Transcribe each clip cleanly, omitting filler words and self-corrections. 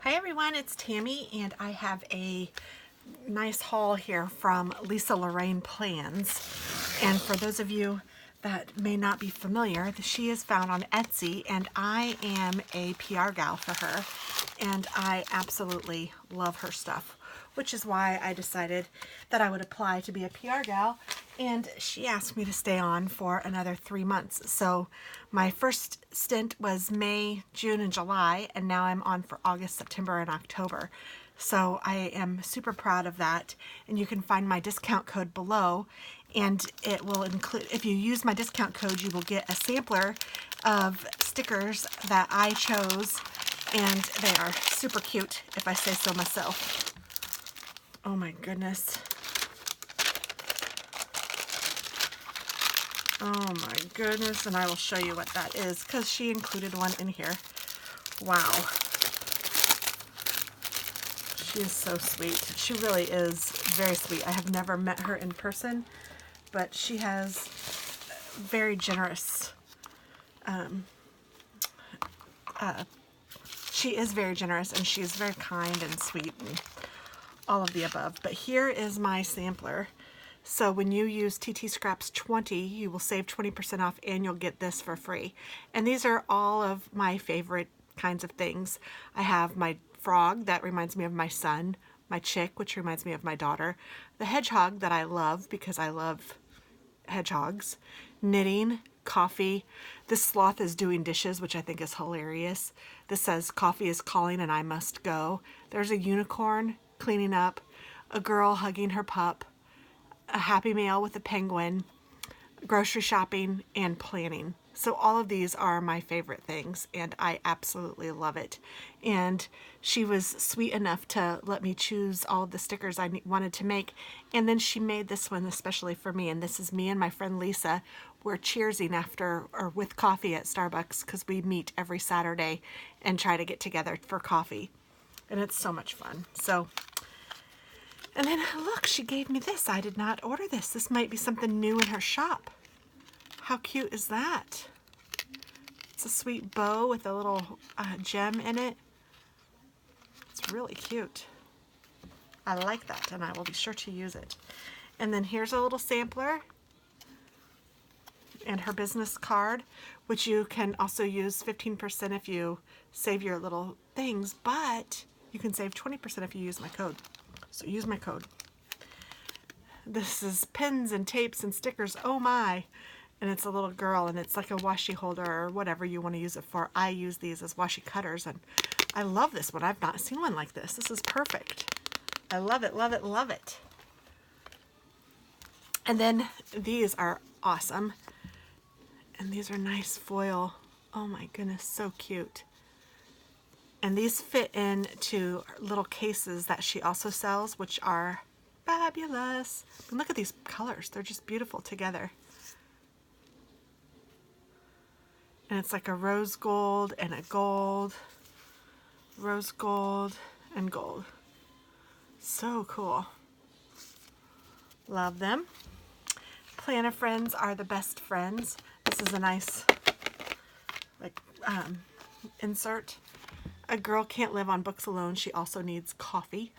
Hi everyone, it's Tammy and I have a nice haul here from Lorene Plans. And for those of you that may not be familiar, she is found on Etsy and I am a PR gal for her and I absolutely love her stuff, which is why I decided that I would apply to be a PR gal, and she asked me to stay on for another 3 months. So my first stint was May, June, and July, and now I'm on for August, September, and October. So I am super proud of that, and you can find my discount code below, and it will include, if you use my discount code, you will get a sampler of stickers that I chose, and they are super cute, if I say so myself. Oh my goodness. Oh my goodness, and I will show you what that is because she included one in here. Wow. She is so sweet. She really is very sweet. I have never met her in person, but she has very generous, she is very generous and she is very kind and sweet and all of the above. But here is my sampler. So when you use TT.Scraps 20, you will save 20% off and you'll get this for free. And these are all of my favorite kinds of things. I have my frog that reminds me of my son, my chick, which reminds me of my daughter, the hedgehog that I love because I love hedgehogs, knitting, coffee. This sloth is doing dishes, which I think is hilarious. This says coffee is calling and I must go. There's a unicorn cleaning up, a girl hugging her pup, a happy meal with a penguin, grocery shopping, and planning. So all of these are my favorite things and I absolutely love it. And she was sweet enough to let me choose all of the stickers I wanted to make, and then she made this one especially for me, and this is me and my friend Lisa. We're cheersing after or with coffee at Starbucks because we meet every Saturday and try to get together for coffee, and it's so much fun. So, and then look, she gave me this. I did not order this. This might be something new in her shop. How cute is that? It's a sweet bow with a little gem in it. It's really cute. I like that, and I will be sure to use it. And then here's a little sampler and her business card, which you can also use 15% if you save your little things, but you can save 20% if you use my code. So use my code. This is pins and tapes and stickers. Oh my. And it's a little girl, and it's like a washi holder or whatever you want to use it for. I use these as washi cutters, and I love this one. I've not seen one like this. This is perfect. I love it, love it, love it. And then these are awesome. And these are nice foil. Oh my goodness, so cute. And these fit into little cases that she also sells, which are fabulous. And look at these colors. They're just beautiful together. And it's like a rose gold and a gold, rose gold and gold. So cool. Love them. Planner friends are the best friends. This is a nice like insert. A girl can't live on books alone. She also needs coffee.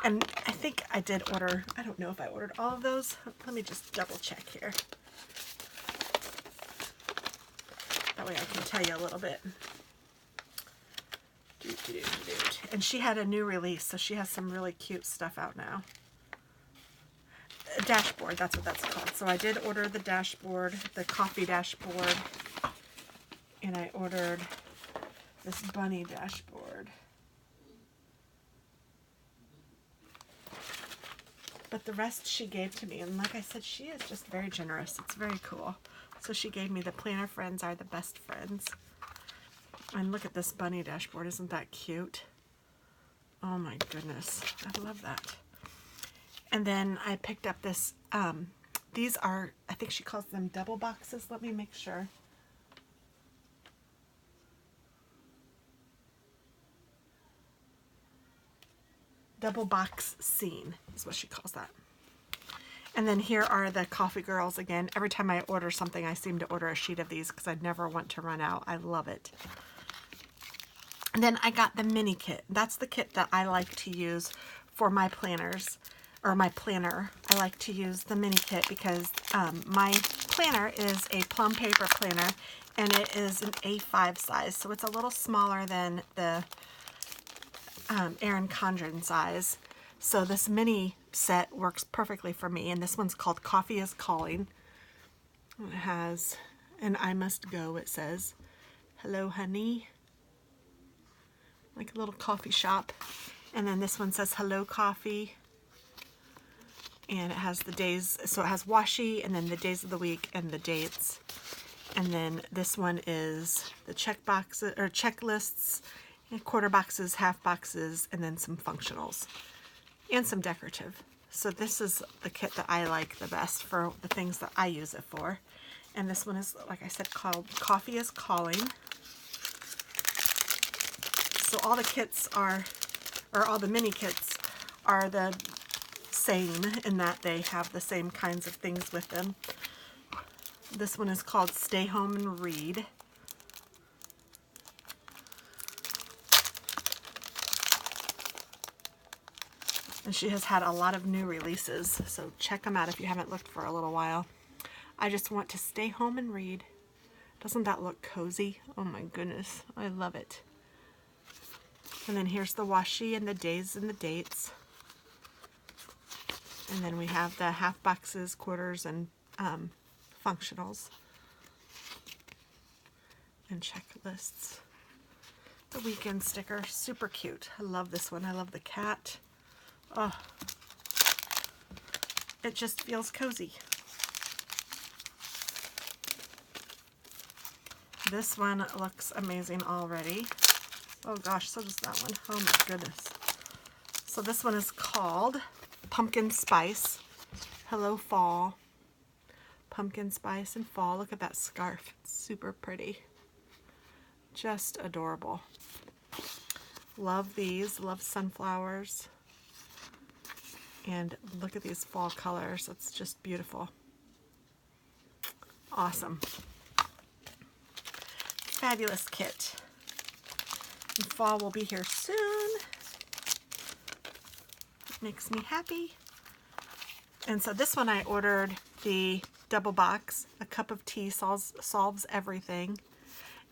And I think I did order, I don't know if I ordered all of those. Let me just double check here. That way I can tell you a little bit. And she had a new release, so she has some really cute stuff out now. A dashboard, that's what that's called. So I did order the dashboard, the coffee dashboard, and I ordered this bunny dashboard. But the rest she gave to me, and like I said, she is just very generous. It's very cool. So she gave me the planner friends are the best friends. And look at this bunny dashboard. Isn't that cute? Oh my goodness. I love that. And then I picked up this, these are, I think she calls them double boxes. Let me make sure. Double box scene is what she calls that. And then here are the coffee girls again. Every time I order something, I seem to order a sheet of these because I never want to run out. I love it. And then I got the mini kit. That's the kit that I like to use for my planners, or my planner. I like to use the mini kit because my planner is a plum paper planner, and it is an A5 size, so it's a little smaller than the Erin Condren size. So this mini set works perfectly for me, and this one's called Coffee is Calling. It has an I must go, it says. Hello, honey. Like a little coffee shop. And then this one says hello, coffee. And it has the days, so it has washi, and then the days of the week and the dates. And then this one is the check boxes, or checklists, and quarter boxes, half boxes, and then some functionals and some decorative. So this is the kit that I like the best for the things that I use it for. And this one is, like I said, called Coffee is Calling. So all the kits are, or all the mini kits are the same in that they have the same kinds of things with them. This one is called Stay Home and Read. And she has had a lot of new releases, so check them out if you haven't looked for a little while. I just want to stay home and read. Doesn't that look cozy? Oh my goodness, I love it. And then here's the washi and the days and the dates. And then we have the half boxes, quarters, and functionals. And checklists. The weekend sticker, super cute. I love this one. I love the cat. Oh, it just feels cozy. This one looks amazing already. Oh gosh, so does that one. Oh my goodness. So this one is called Pumpkin Spice. Hello, Fall. Pumpkin Spice and Fall. Look at that scarf. It's super pretty. Just adorable. Love these. Love sunflowers. And look at these fall colors. It's just beautiful. Awesome. Fabulous kit. And fall will be here soon. It makes me happy. And so this one I ordered the double box. A cup of tea solves everything.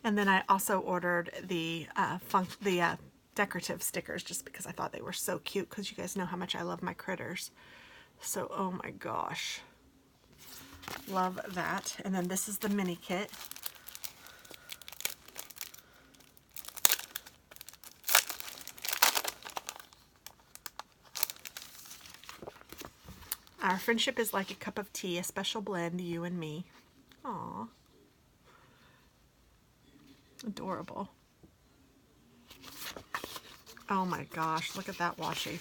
And then I also ordered the decorative stickers just because I thought they were so cute, because you guys know how much I love my critters. So, oh my gosh. Love that. And then this is the mini kit. Our friendship is like a cup of tea, a special blend, you and me. Aww. Adorable. Oh my gosh, look at that washi.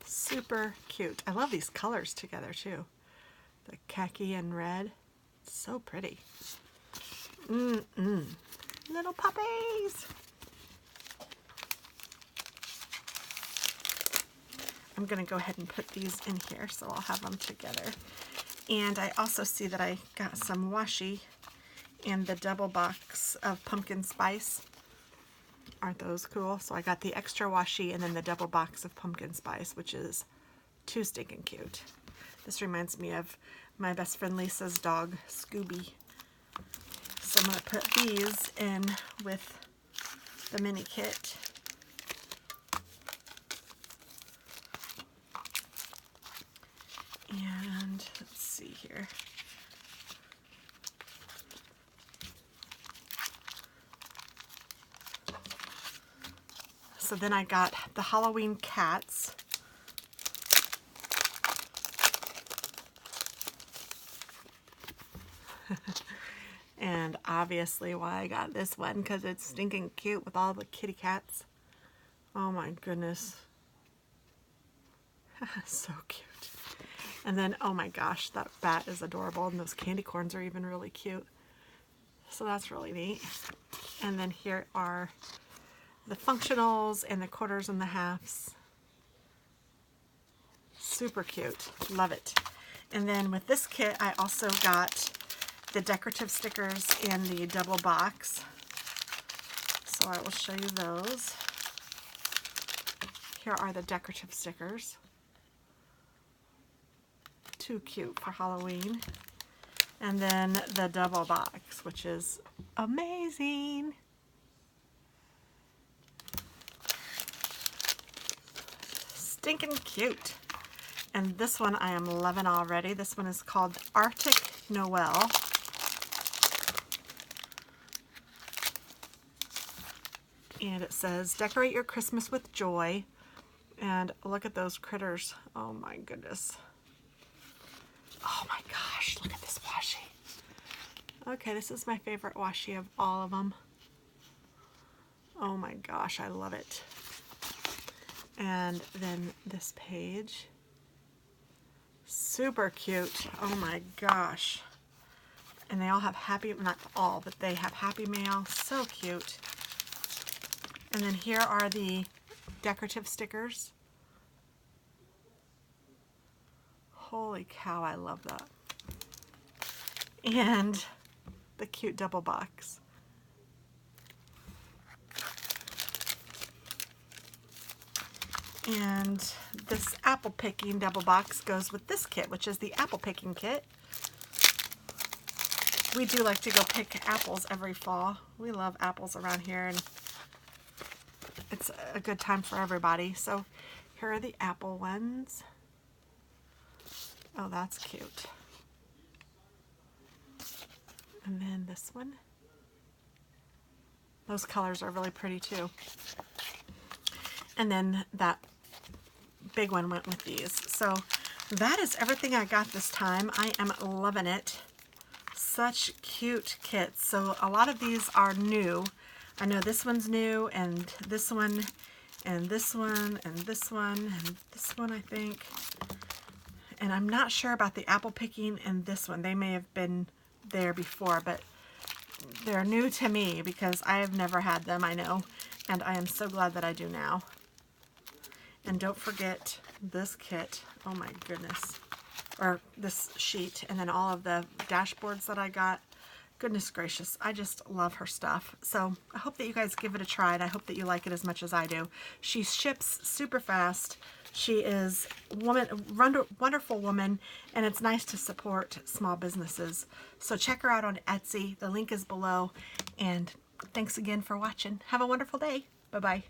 Super cute. I love these colors together too. The khaki and red. It's so pretty. Little puppies. I'm going to go ahead and put these in here so I'll have them together. And I also see that I got some washi and the double box of pumpkin spice. Aren't those cool? So I got the extra washi and then the double box of pumpkin spice, which is too stinking cute. This reminds me of my best friend Lisa's dog, Scooby. So I'm going to put these in with the mini kit. And let's see here. So then I got the Halloween cats. And obviously why I got this one, because it's stinking cute with all the kitty cats. Oh my goodness. So cute. And then, oh my gosh, that bat is adorable, and those candy corns are even really cute. So that's really neat. And then here are the functionals and the quarters and the halves. Super cute. Love it. And then with this kit, I also got the decorative stickers in the double box. So I will show you those. Here are the decorative stickers. Too cute for Halloween. And then the double box, which is amazing. Stinking cute. And this one I am loving already. This one is called Arctic Noel. And it says, decorate your Christmas with joy. And look at those critters. Oh my goodness. Oh my gosh, look at this washi. Okay, this is my favorite washi of all of them. Oh my gosh, I love it. And then this page. Super cute. Oh my gosh. And they all have happy, not all, but they have Happy Mail. So cute. And then here are the decorative stickers. Holy cow, I love that. And the cute double box. And this apple picking double box goes with this kit, which is the apple picking kit. We do like to go pick apples every fall. We love apples around here, and it's a good time for everybody. So here are the apple ones. Oh, that's cute. And then this one. Those colors are really pretty too. And then that big one went with these. So that is everything I got this time. I am loving it. Such cute kits. So a lot of these are new. I know this one's new, and this one, and this one, and this one, and this one, I think. And I'm not sure about the apple picking and this one. They may have been there before, but they're new to me because I have never had them, I know. And I am so glad that I do now. And don't forget this kit. Oh my goodness. Or this sheet. And then all of the dashboards that I got. Goodness gracious, I just love her stuff. So I hope that you guys give it a try, and I hope that you like it as much as I do. She ships super fast. She is a wonderful woman, and it's nice to support small businesses. So check her out on Etsy. The link is below. And thanks again for watching. Have a wonderful day. Bye-bye.